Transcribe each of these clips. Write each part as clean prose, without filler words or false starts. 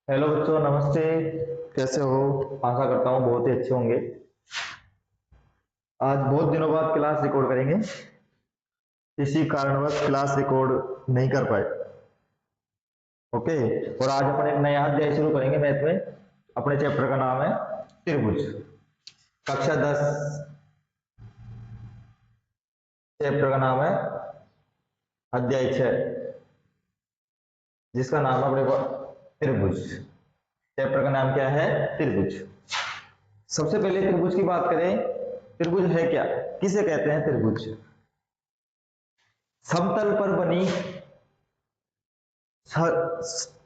Hello बच्चों, नमस्ते। कैसे हो? आशा करता हूँ बहुत ही अच्छे होंगे। आज बहुत दिनों बाद क्लास रिकॉर्ड करेंगे। किसी कारणवश क्लास रिकॉर्ड नहीं कर पाए। ओके। और आज अपन एक नया अध्याय शुरू करेंगे मैथ में। अपने चैप्टर का नाम है त्रिभुज। कक्षा 10 चैप्टर का नाम है अध्याय 6, जिसका नाम है अपने को त्रिभुज। चैप्टर का नाम क्या है? त्रिभुज। सबसे पहले त्रिभुज की बात करें। त्रिभुज है क्या? किसे कहते हैं त्रिभुज? समतल पर बनी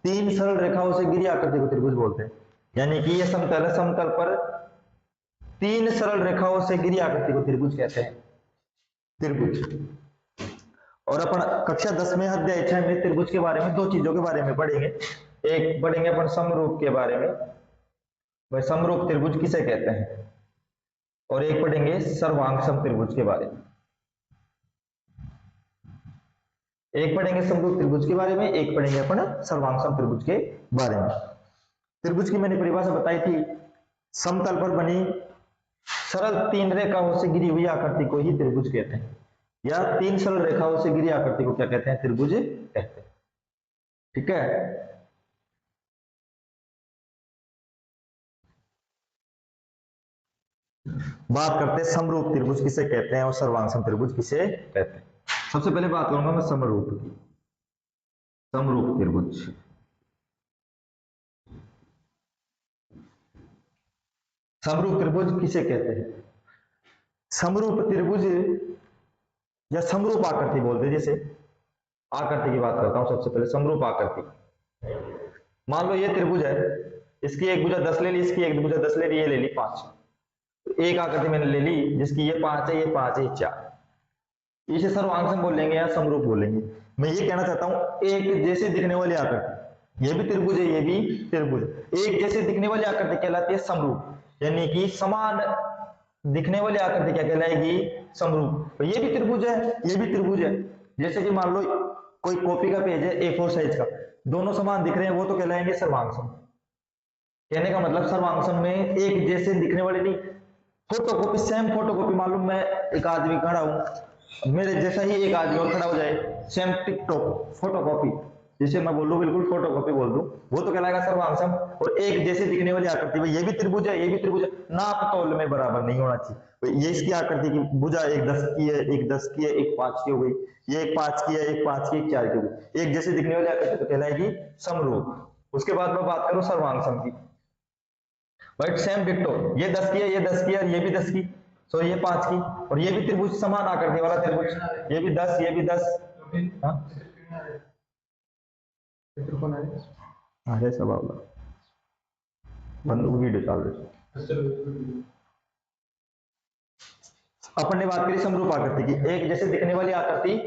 तीन सरल रेखाओं से घिरी आकृति को त्रिभुज बोलते हैं। यानी कि यह समतल है, समतल पर तीन सरल रेखाओं से घिरी आकृति को त्रिभुज कहते हैं। त्रिभुज। और अपन कक्षा 10 में अध्याय 6 में त्रिभुज के बारे में दो चीजों के बारे में पढ़ेंगे। एक पढ़ेंगे अपन समरूप के बारे में, भाई समरूप त्रिभुज किसे कहते हैं, और एक पढ़ेंगे सर्वांग सम त्रिभुज के बारे में। एक पढ़ेंगे समरूप त्रिभुज के बारे में, एक पढ़ेंगे अपन सर्वांग सम त्रिभुज के बारे में। त्रिभुज की मैंने परिभाषा बताई थी, समतल पर बनी सरल तीन रेखाओं से घिरी हुई आकृति को ही त्रिभुज कहते हैं, या तीन सरल रेखाओं से घिरी आकृति को क्या कहते हैं? त्रिभुज कहते हैं। ठीक है। बात करते हैं समरूप त्रिभुज किसे कहते हैं और सर्वांग त्रिभुज किसे कहते हैं। सबसे पहले बात करूंगा मैं समरूप की। समरूप त्रिभुज। समरूप त्रिभुज किसे कहते हैं? समरूप त्रिभुज या समरूप आकृति बोलते हैं। जैसे आकृति की बात करता हूं सबसे पहले, समरूप आकृति। मान लो ये त्रिभुज है, इसकी एक भुजा 10 ले ली, इसकी एक भुजा 10 ले ली, ये ले ली 5। तो एक आकृति मैंने ले ली जिसकी ये 5 है, ये 5 है, ये 4। इसे सर्वांग बोलेंगे या समरूप बोलेंगे। मैं ये कहना चाहता हूं, एक जैसे दिखने वाली आकृति, ये भी त्रिभुज है, ये भी त्रिभुज। एक जैसे दिखने वाली आकृति कहलाती है समरूप, यानी कि समान दिखने वाली आकृति क्या कहलाएगी? समरूप। तो ये भी त्रिभुज है, ये भी त्रिभुज है। जैसे कि मान लो कोई कॉपी का पेज है A4 साइज का, दोनों समान दिख रहे हैं, वो तो कहलाएंगे सर्वांग। कहने का मतलब सर्वांग में एक जैसे दिखने वाले नहीं, फोटोकॉपी, सेम फोटोकॉपी। मालूम मैं एक आदमी खड़ा हूं, मेरे जैसा ही एक आदमी और खड़ा हो जाए, सेम टिकटॉक फोटोकॉपी, जैसे मैं बोलूं बिल्कुल फोटोकॉपी बोल दूं, वो तो कहलाएगा सर्वांग। और एक जैसे दिखने वाली आकृति, ये भी त्रिभुज है, ये भी त्रिभुज है। नाप तोल में बराबर नहीं होना चाहिए। ये इसकी आकृति की भुजा एक 10 की है, एक 10 की है, एक 5 की हो गई, ये एक 5 की है, एक 5 की, एक 4 की हो गई। एक जैसे दिखने वाली आकृति तो कहलाएगी समरूप। उसके बाद मैं बात करूं सर्वांग की, बट सेम डिट्टो, ये 10 की है, ये 10 की है, ये भी 10 की, सो ये 5 की, और ये भी त्रिभुज, समान आकृति वाला त्रिभुज, ये भी 10, ये भी 10। अरे सब बंदूक वीडियो चाल रही। अपन ने बात करी समरूप आकृति की, एक जैसे दिखने वाली आकृति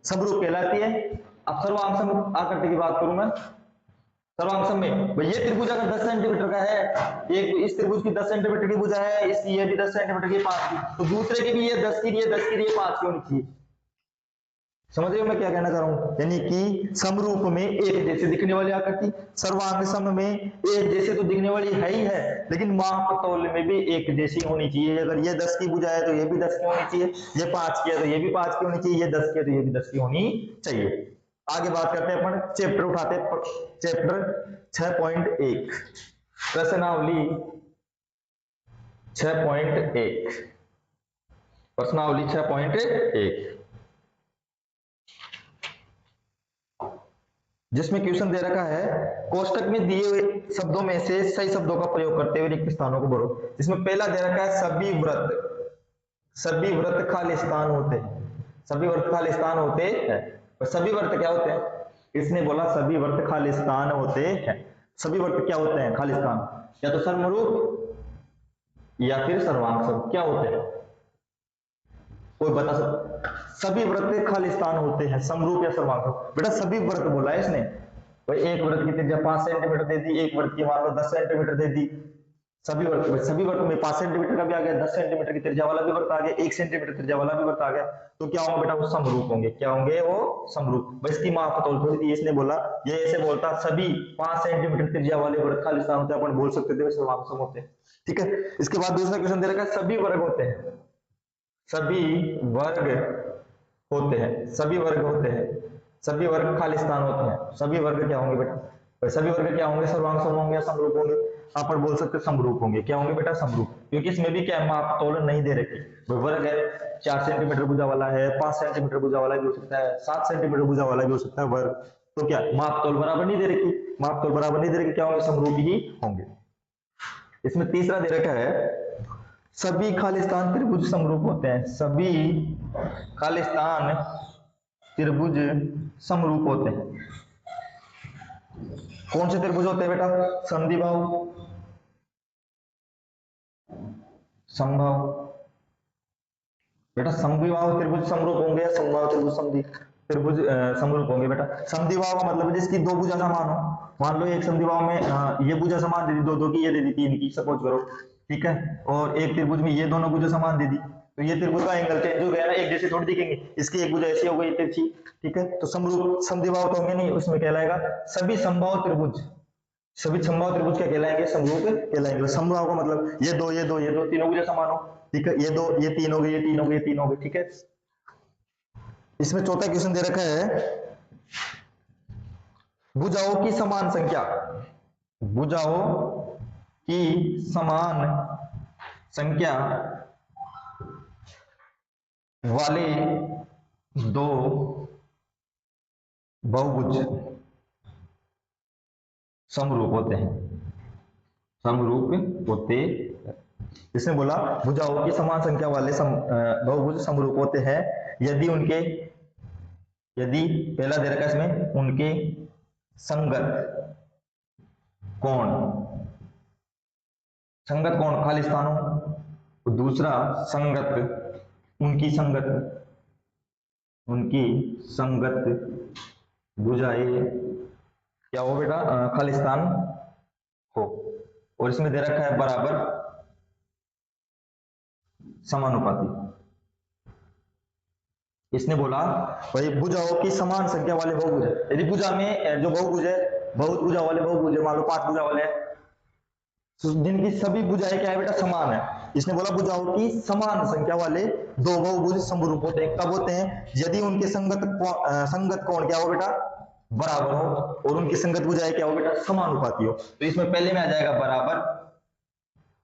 समरूप कहलाती है। अब सर्वांग आकृति की बात करूं मैं, सर्वांग में ये त्रिभुज अगर 10 सेंटीमीटर का है, एक इस त्रिभुज की 10 सेंटीमीटर की भुजा है, इसकी ये भी 10 सेंटीमीटर की, 5 की, तो दूसरे की भी ये 10 की, ये 10 की, ये 5 की होनी चाहिए। समझ रहे हो मैं क्या कहना चाह रहा हूं? यानी कि समरूप में एक जैसे दिखने वाली आकृति, सर्वांग सम में एक जैसे तो दिखने वाली है ही है, लेकिन माप तौल में भी एक जैसी होनी चाहिए। अगर ये 10 की भुजा है तो ये भी 10 की होनी चाहिए, ये 5 की है तो ये भी 5 की होनी चाहिए, ये 10 की है तो ये भी 10 की होनी चाहिए। आगे बात करते हैं अपन, चैप्टर उठाते, चैप्टर 6.1 प्रश्नावली 6.1, प्रश्नावली 6.1, जिसमें क्वेश्चन दे रखा है, कोष्टक में दिए हुए शब्दों में से सही शब्दों का प्रयोग करते हुए रिक्त स्थानों को भरो। इसमें पहला दे रखा है सभी व्रत, सभी व्रत खालिस्तान होते हैं, सभी व्रत खालिस्तान होते हैं। और सभी व्रत क्या होते हैं? इसने बोला सभी व्रत खालिस्तान होते हैं। सभी व्रत क्या होते हैं? खालिस्तान, या तो सर्वरूप या फिर सर्वांग। क्या होते हैं? कोई बता सकता? सभी व्रत खालिस्तान होते हैं, समरूप या सर्वांग। बेटा सभी व्रत बोला है इसने, भाई एक व्रत की त्रिज्या 5 सेंटीमीटर दे दी, एक व्रत की मान लो 10 सेंटीमीटर दे दी, सभी वर्ग में 5 सेंटीमीटर का भी आ गया, 10 सेंटीमीटर की त्रिज्या वाला भी वर्ग आ गया, 1 सेंटीमीटर त्रिज्या वाला भी वर्ग आ गया, तो क्या होंगे बेटा, वो समरूप होंगे। क्या होंगे वो समरूप। बस इसकी माप तोल थोड़ी सी इसने बोला, ये ऐसे बोलता सभी 5 सेंटीमीटर त्रिज्या वाले वर्ग खाली स्थान होते हैं, अपन बोल सकते थे वैसे वांगसम होते हैं। ठीक है, इसके बाद दूसरा क्वेश्चन दे रखा है सभी वर्ग होते हैं, सभी वर्ग होते हैं, सभी वर्ग होते हैं, सभी वर्ग खाली स्थान होते हैं, सभी वर्ग क्या होंगे बेटा, सभी वर्ग क्या होंगे, सर्वांग सम होंगे या समरूप होंगे। आप पर बोल सकते समरूप होंगे। क्या होंगे बेटा, समरूप, क्योंकि इसमें भी क्या माप तोलन नहीं दे रखी। वर्ग है 4 सेंटीमीटर भुजा वाला है, 5 सेंटीमीटर भुजा वाला भी हो सकता है, 7 सेंटीमीटर भुजा वाला भी हो सकता है वर्ग, तो क्या माप तोल बराबर नहीं दे रखी, माप तोल बराबर नहीं दे रखी, क्या होंगे, समरूप ही होंगे। इसमें तीसरा दे रखा है सभी खालिस्तान त्रिभुज समरूप होते हैं, सभी खालिस्तान त्रिभुज समरूप होते हैं। कौन से त्रिभुज होते हैं बेटा, संधिबाहु, समबाहु, बेटा संधिबाहु त्रिभुज समरूप होंगे या समबाहु त्रिभुज त्रिभुज समरूप होंगे बेटा। संधिबाहु का मतलब है जिसकी दो भुजा समान हो, मान लो एक संधिबाहु में ये भुजा समान दे दी, दो की, ये दे दी 3 की, सपोज करो, ठीक है, और एक त्रिभुज में ये दोनों भुजा समान दे दी, तो ये त्रिभुज का एंगल चेंज हो गया ना, एक जैसे थोड़ी दिखेंगे, इसकी एक भुजा ऐसी हो गई तिरछी, ठीक है, तो समरूप संधिबाहु तो होंगे नहीं, उसमें कहलाएगा सभी समबाहु त्रिभुज, सभी समबाहु त्रिभुज क्या कहलाएंगे, समरूप कहलाएंगे। समबाहु का मतलब ये दो तीनों भुजा समान हो, ठीक है, ये दो ये तीन हो गए, ये तीन हो गए, ये तीन हो गए, ठीक है। इसमें चौथा क्वेश्चन दे रखा है भुजाओं की समान संख्या, भुजाओं की समान संख्या वाले दो बहुभुज समरूप होते हैं, समरूप होते। इसने बोला भुजाओं की समान संख्या वाले बहुभुज समरूप होते हैं यदि उनके, यदि पहला दे रखा है इसमें उनके संगत कोण, संगत कोण खाली स्थान हो, दूसरा संगत, उनकी संगत, उनकी संगत भुजाएं क्या हो बेटा, खाली स्थान हो, और इसमें दे रखा है बराबर समानुपाती। इसने बोला भाई भुजाओं की समान संख्या वाले बहुभुज है, यदि भुजा में जो बहुभुज है, बहुत भुजा वाले बहुभुज है, मान लो 5 भुजा वाले हैं, तो जिनकी सभी भुजाएं क्या है बेटा, समान है। इसने बोला भुजाओं की समान संख्या वाले दो बहुभुज समरूप होते हैं, कब होते हैं, यदि उनके संगत कोण क्या हो बेटा, बराबर हो, और उनकी संगत भुजाएं क्या हो बेटा, समानुपाती हो। तो इसमें पहले में आ जाएगा बराबर,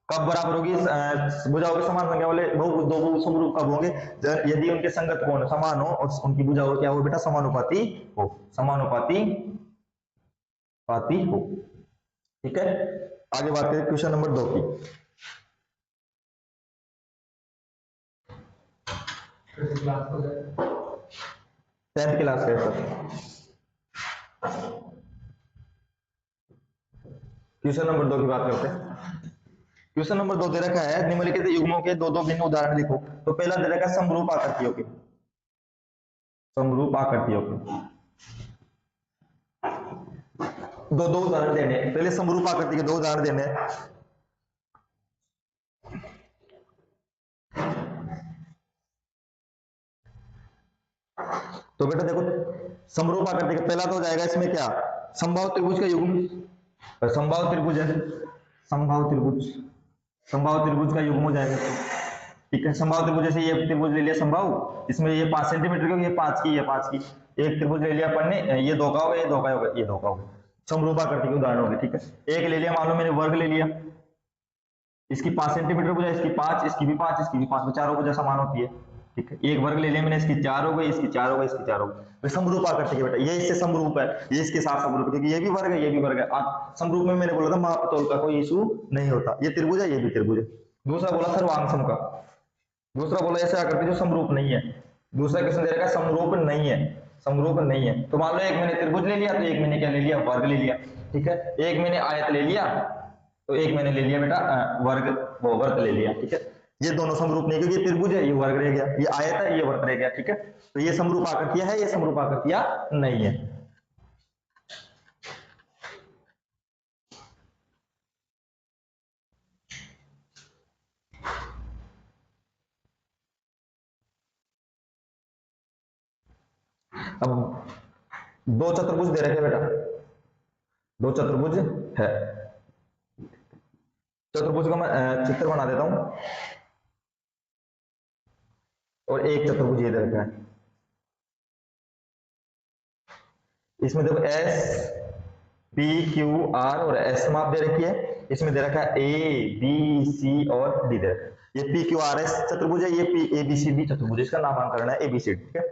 कब बराबर होगी, भुजाओं की समान संख्या वाले बहुभुज दो बहुभुज समरूप कब होंगे, यदि उनके संगत कोण समान हो और उनकी भुजाओं क्या हो बेटा, समानुपाती हो, समानुपाती पाती हो, ठीक है। आगे बात करें क्वेश्चन नंबर 2 की। 10th क्लास का सर, क्वेश्चन नंबर 2 की बात करते हैं। क्वेश्चन नंबर 2 दे रखा है निम्नलिखित युग्मों के दो दो भिन्न उदाहरण लिखो। तो पहला दे रखा है समरूप आकृतियों के, समरूप आकृतियों के दो दो उदाहरण देने, पहले समरूप आकृति के दो उदाहरण देने। तो बेटा देखो समरूप आकृति का पहला तो हो जाएगा इसमें क्या, समबाहु त्रिभुज का युग्म, समबाहु त्रिभुज है, समबाहु त्रिभुज, समबाहु त्रिभुज का युग्म हो जाएगा, ठीक है। समबाहु त्रिभुज जैसे ये त्रिभुज ले लिया समबाहु, इसमें ये 5 सेंटीमीटर की, ये 5 की, ये 5 की, एक त्रिभुज ले लिया अपन ने, ये 2 का होगा, ये 2 का होगा, ये 2 का होगा, समरूप आकृति के उदाहरण होंगे, ठीक है। एक ले लिया, मान लो मैंने वर्ग ले लिया, इसकी 5 सेंटीमीटर भुजा, इसकी 5, इसकी भी 5, इसकी भी 5, चारों भुजा समान होती है, ठीक है। एक वर्ग ले लिया मैंने, इसकी 4 हो गई, इसकी 4 हो गई, इसकी 4 हो गई, तो समरूप आकृति के बेटा, ये इससे समरूप है, ये इसके साथ समरूप है, क्योंकि ये भी वर्ग है, ये भी वर्ग है। समरूप में मैंने बोला था माप तोल का कोई इशू नहीं होता, ये त्रिभुज है, ये भी त्रिभुज है। दूसरा बोला सर्वांग का, दूसरा बोला ऐसे आकृति जो समरूप नहीं है, दूसरा क्वेश्चन दे रखा है समरूप नहीं है, समरूप नहीं है। तो मान लो एक मैंने त्रिभुज ले लिया, तो एक मैंने क्या ले लिया, वर्ग ले लिया, ठीक है। एक मैंने आयत ले लिया, तो एक मैंने ले लिया बेटा वर्ग, वो वर्ग ले लिया, ठीक है। ये दोनों समरूप नहीं, क्योंकि ये त्रिभुज है, ये वर्ग रह गया, ये आयत है, ये वर्ग रह गया, ठीक है। तो ये समरूप आकृतियां है, ये समरूप आकृतियां नहीं है। अब दो चतुर्भुज दे रखे बेटा, दो चतुर्भुज है, चतुर्भुज का मैं चित्र बना देता हूं, और एक चतुर्भुज ये दे रखा है, इसमें देखो एस पी क्यू आर और एस माप दे रखी है, इसमें दे रखा है ए बी सी और डी दे रखा है। ये पी क्यू आर एस चतुर्भुज है, ये P A B C D चतुर्भुज, इसका नामांकन है ए बी सी डी, ठीक है।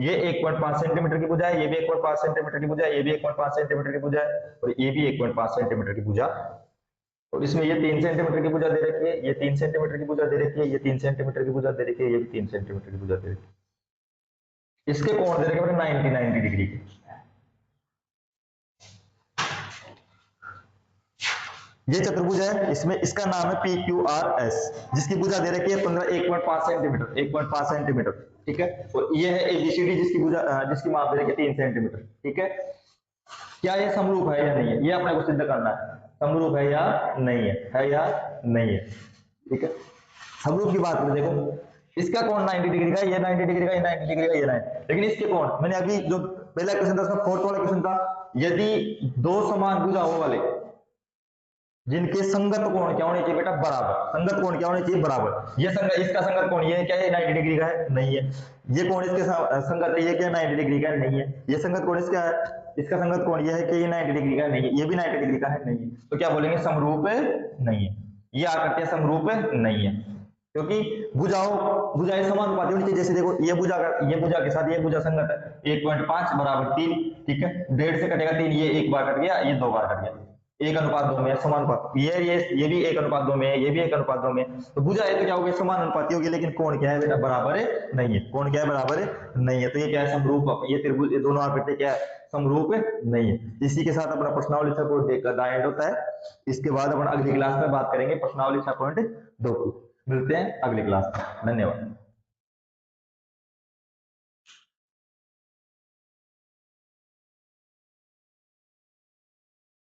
ये 1.5 सेंटीमीटर की भुजा है, ये भी 1.5 सेंटीमीटर की भुजा है, ये भी 1.5 सेंटीमीटर की भुजा है, और ये भी 1.5 सेंटीमीटर की भुजा, और इसमें ये 3 सेंटीमीटर की भुजा दे रखी है, ये 3 सेंटीमीटर की भुजा दे रखी है, ये 3 सेंटीमीटर की भुजा दे रखी है, ये भी 3 सेंटीमीटर की भुजा दे रखी है। इसके कोण दे रखे हैं 90 डिग्री के। ये चतुर्भुज है, इसमें इसका नाम है पी क्यू आर एस, जिसकी भुजा दे रखी है 1.5 सेंटीमीटर, 1.5 सेंटीमीटर, ठीक है। और ये है एबीसीडी, जिसकी भुजा जिसकी माप दे रखी है 3 सेंटीमीटर, ठीक है। क्या ये समरूप है या नहीं है, ये अपने को सिद्ध करना है, समरूप है या नहीं है या नहीं है, ठीक है। समरूप की बात करें, देखो इसका कोण 90 डिग्री का, ये 90 डिग्री का, ये 90 डिग्री का, ये 90, लेकिन इसके कोण, मैंने अभी जो पहला क्वेश्चन था उसका फोर्थ वाला क्वेश्चन था, यदि दो समान भुजाओं वाले जिनके संगत कोण क्या होने चाहिए बेटा, बराबर, संगत कोण क्या होने चाहिए, बराबर। ये संगत, इसका संगत कोण ये क्या है, 90 डिग्री का है, नहीं है। ये कोण इसके संगत है, ये क्या 90 डिग्री का है, नहीं है। ये संगत कोण इसका है, इसका संगत कोण ये है कि ये 90 डिग्री का नहीं है, ये भी 90 डिग्री का है, नहीं है। तो क्या बोलेंगे, समरूप नहीं है, ये आकृतियां समरूप नहीं है, क्योंकि भुजाएं समानुपाती होनी चाहिए। जैसे देखो ये भुजा के साथ ये भुजा संगत है, 1.5 बराबर 3, ठीक है, 1.5 से कटेगा 3, ये एक बार कट गया, ये दो बार कट गया, 1:2 में समानुपात, ये भी 1:2 में है, ये भी 1:2 में, तो भुजा है तो क्या होगी, समानुपाती होगी, लेकिन कोण क्या है बेटा, बराबर है नहीं है, कोण क्या है, बराबर नहीं है। तो ये क्या है, समरूप, ये त्रिभुज, ये दोनों आकृति क्या है, समरूप नहीं है। इसी के साथ अपना प्रश्नावली 6.1 का एंड होता है। इसके बाद अपन अगली क्लास में बात करेंगे प्रश्नावली 6.2 की। मिलते हैं अगली क्लास में, धन्यवाद।